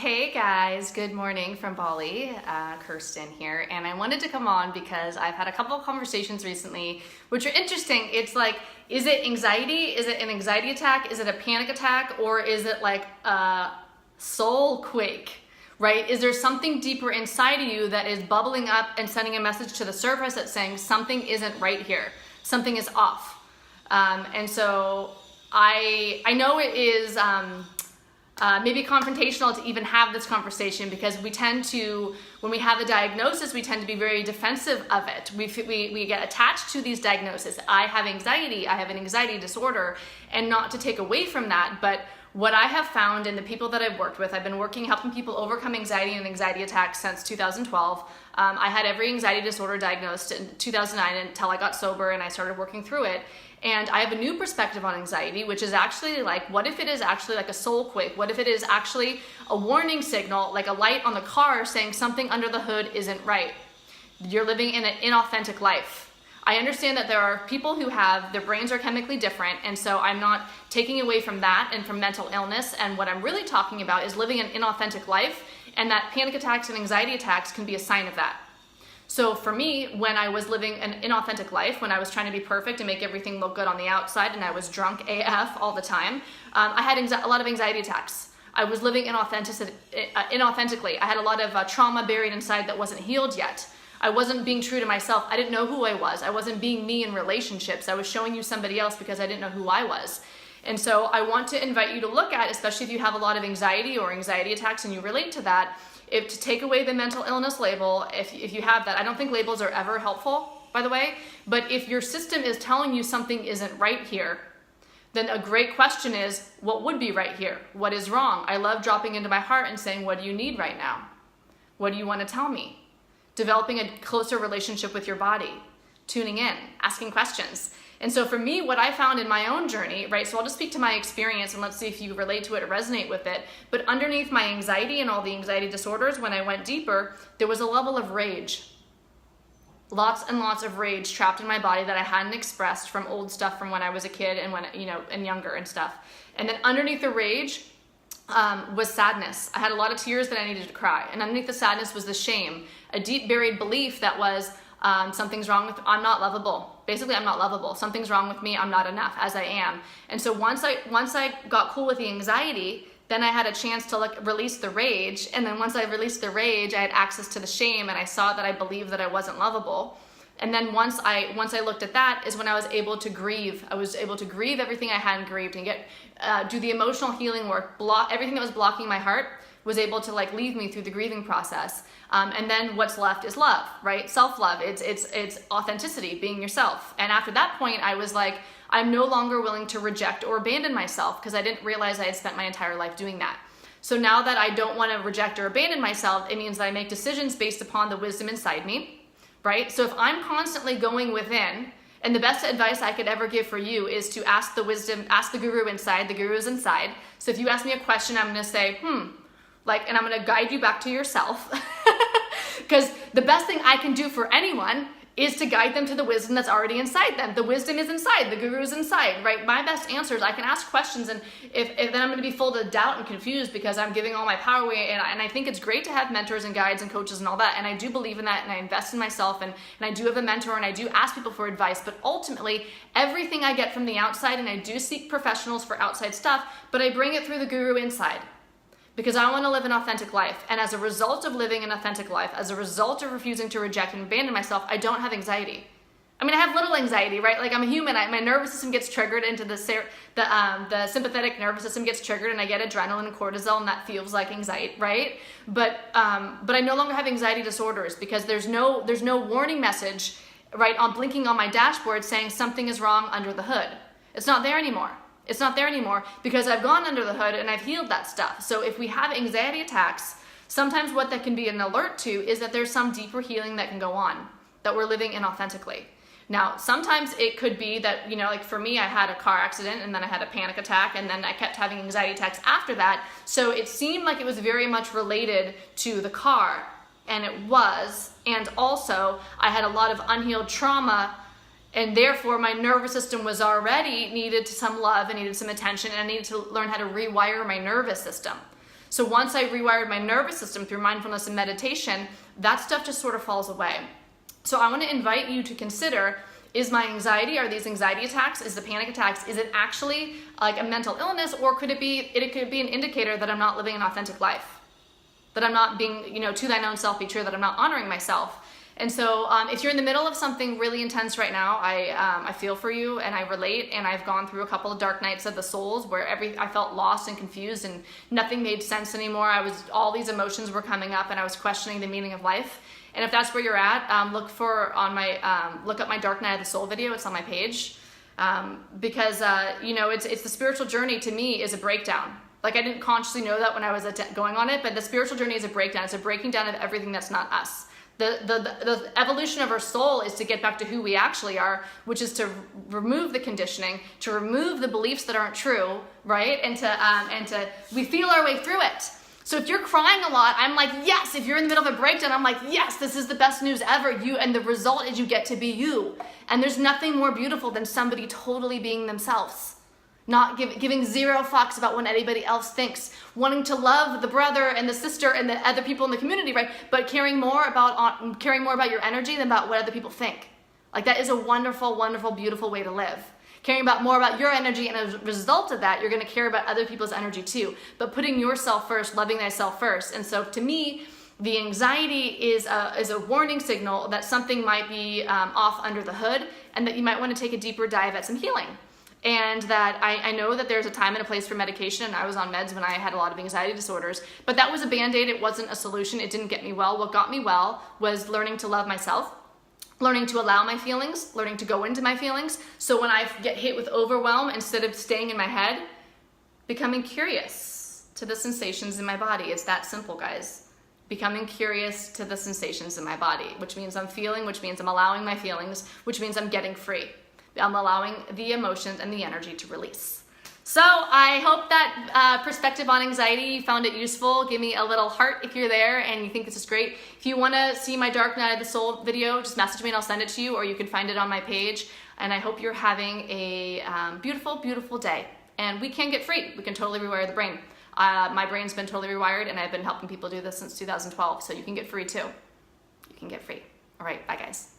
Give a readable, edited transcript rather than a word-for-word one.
Hey guys, good morning from Bali. Kirsten here, and I wanted to come on because I've had a couple of conversations recently which are interesting. It's like, is it anxiety? Is it an anxiety attack? Is it a panic attack? Or is it like a soul quake, right? Is there something deeper inside of you that is bubbling up and sending a message to the surface that's saying something isn't right here, something is off? And so I know it is maybe confrontational to even have this conversation, because we tend to, when we have the diagnosis, we tend to be very defensive of it. We get attached to these diagnoses. I have anxiety, I have an anxiety disorder, and not to take away from that. But what I have found in the people that I've worked with, I've been helping people overcome anxiety and anxiety attacks since 2012. I had every anxiety disorder diagnosed in 2009 until I got sober and I started working through it. And I have a new perspective on anxiety, which is actually like, what if it is actually like a soul quake? What if it is actually a warning signal, like a light on the car saying something under the hood isn't right? You're living in an inauthentic life. I understand that there are people who have, their brains are chemically different, and so I'm not taking away from that and from mental illness. And what I'm really talking about is living an inauthentic life, and that panic attacks and anxiety attacks can be a sign of that. So for me, when I was living an inauthentic life, when I was trying to be perfect and make everything look good on the outside, and I was drunk AF all the time, I had a lot of anxiety attacks. I was living inauthentically. I had a lot of trauma buried inside that wasn't healed yet. I wasn't being true to myself. I didn't know who I was. I wasn't being me in relationships. I was showing you somebody else because I didn't know who I was. And so I want to invite you to look at, especially if you have a lot of anxiety or anxiety attacks and you relate to that, if to take away the mental illness label, if you have that. I don't think labels are ever helpful, by the way, but if your system is telling you something isn't right here, then a great question is, what would be right here? What is wrong? I love dropping into my heart and saying, what do you need right now? What do you want to tell me? Developing a closer relationship with your body, tuning in, asking questions. And so for me, what I found in my own journey, right, so I'll just speak to my experience and let's see if you relate to it or resonate with it. But underneath my anxiety and all the anxiety disorders, when I went deeper, there was a level of rage. Lots and lots of rage trapped in my body that I hadn't expressed from old stuff from when I was a kid and when, and younger and stuff. And then underneath the rage was sadness. I had a lot of tears that I needed to cry. And underneath the sadness was the shame, a deep buried belief that was, something's wrong with, I'm not lovable. Basically, I'm not lovable. Something's wrong with me. I'm not enough as I am. And so once I got cool with the anxiety, then I had a chance to release the rage. And then once I released the rage, I had access to the shame, and I saw that I believed that I wasn't lovable. And then once I looked at that is when I was able to grieve. I was able to grieve everything I hadn't grieved and do the emotional healing work, everything that was blocking my heart was able to leave me through the grieving process. And then what's left is love, right? Self-love, it's authenticity, being yourself. And after that point, I was like, I'm no longer willing to reject or abandon myself, because I didn't realize I had spent my entire life doing that. So now that I don't want to reject or abandon myself, it means that I make decisions based upon the wisdom inside me, right? So if I'm constantly going within, and the best advice I could ever give for you is to ask the wisdom, ask the guru inside, the guru's inside. So if you ask me a question, I'm going to say, and I'm going to guide you back to yourself. Because the best thing I can do for anyone is to guide them to the wisdom that's already inside them. The wisdom is inside, the guru is inside, right? My best answers, I can ask questions, and if then I'm going to be full of doubt and confused because I'm giving all my power away. And I think it's great to have mentors and guides and coaches and all that. And I do believe in that, and I invest in myself, and I do have a mentor, and I do ask people for advice. But ultimately, everything I get from the outside, and I do seek professionals for outside stuff, but I bring it through the guru inside. Because I want to live an authentic life. And as a result of living an authentic life, as a result of refusing to reject and abandon myself, I don't have anxiety. I mean, I have little anxiety, right? I'm a human. My nervous system gets triggered into the sympathetic nervous system gets triggered, and I get adrenaline and cortisol, and that feels like anxiety, right? But I no longer have anxiety disorders, because there's no warning message, right, on blinking on my dashboard saying something is wrong under the hood. It's not there anymore. It's not there anymore because I've gone under the hood and I've healed that stuff. So if we have anxiety attacks, sometimes what that can be an alert to is that there's some deeper healing that can go on, that we're living inauthentically. Now, sometimes it could be that, for me, I had a car accident, and then I had a panic attack, and then I kept having anxiety attacks after that. So it seemed like it was very much related to the car, and it was. And also, I had a lot of unhealed trauma, and therefore my nervous system was already needed some love and needed some attention, and I needed to learn how to rewire my nervous system. So once I rewired my nervous system through mindfulness and meditation, that stuff just sort of falls away. So I want to invite you to consider, is my anxiety, are these anxiety attacks, is the panic attacks, is it actually like a mental illness, or could it be an indicator that I'm not living an authentic life? That I'm not being, to thine own self be true, that I'm not honoring myself. And so if you're in the middle of something really intense right now, I feel for you and I relate, and I've gone through a couple of dark nights of the souls where I felt lost and confused and nothing made sense anymore. All these emotions were coming up and I was questioning the meaning of life. And if that's where you're at, look up my Dark Night of the Soul video. It's on my page. Because it's the spiritual journey to me is a breakdown. Like I didn't consciously know that when I was going on it, but the spiritual journey is a breakdown. It's a breaking down of everything that's not us. The evolution of our soul is to get back to who we actually are, which is to remove the conditioning, to remove the beliefs that aren't true, right? And we feel our way through it. So if you're crying a lot, I'm like, yes. If you're in the middle of a breakdown, I'm like, yes, this is the best news ever. And the result is you get to be you. And there's nothing more beautiful than somebody totally being themselves. Not giving zero fucks about what anybody else thinks, wanting to love the brother and the sister and the other people in the community, right? But caring more about your energy than about what other people think. Like that is a wonderful, wonderful, beautiful way to live. Caring more about your energy, and as a result of that, you're going to care about other people's energy too. But putting yourself first, loving thyself first. And so to me, the anxiety is a warning signal that something might be off under the hood, and that you might want to take a deeper dive at some healing. And that I know that there's a time and a place for medication, and I was on meds when I had a lot of anxiety disorders, but that was a band-aid. It wasn't a solution. It didn't get me well. What got me well was learning to love myself, learning to allow my feelings, learning to go into my feelings. So when I get hit with overwhelm, instead of staying in my head, becoming curious to the sensations in my body. It's that simple, guys. Becoming curious to the sensations in my body, which means I'm feeling, which means I'm allowing my feelings, which means I'm getting free. I'm allowing the emotions and the energy to release. So I hope that perspective on anxiety, you found it useful. Give me a little heart if you're there and you think this is great. If you want to see my Dark Night of the Soul video, just message me and I'll send it to you, or you can find it on my page. And I hope you're having a beautiful, beautiful day. And we can get free. We can totally rewire the brain. My brain's been totally rewired, and I've been helping people do this since 2012. So you can get free too. You can get free. All right, bye guys.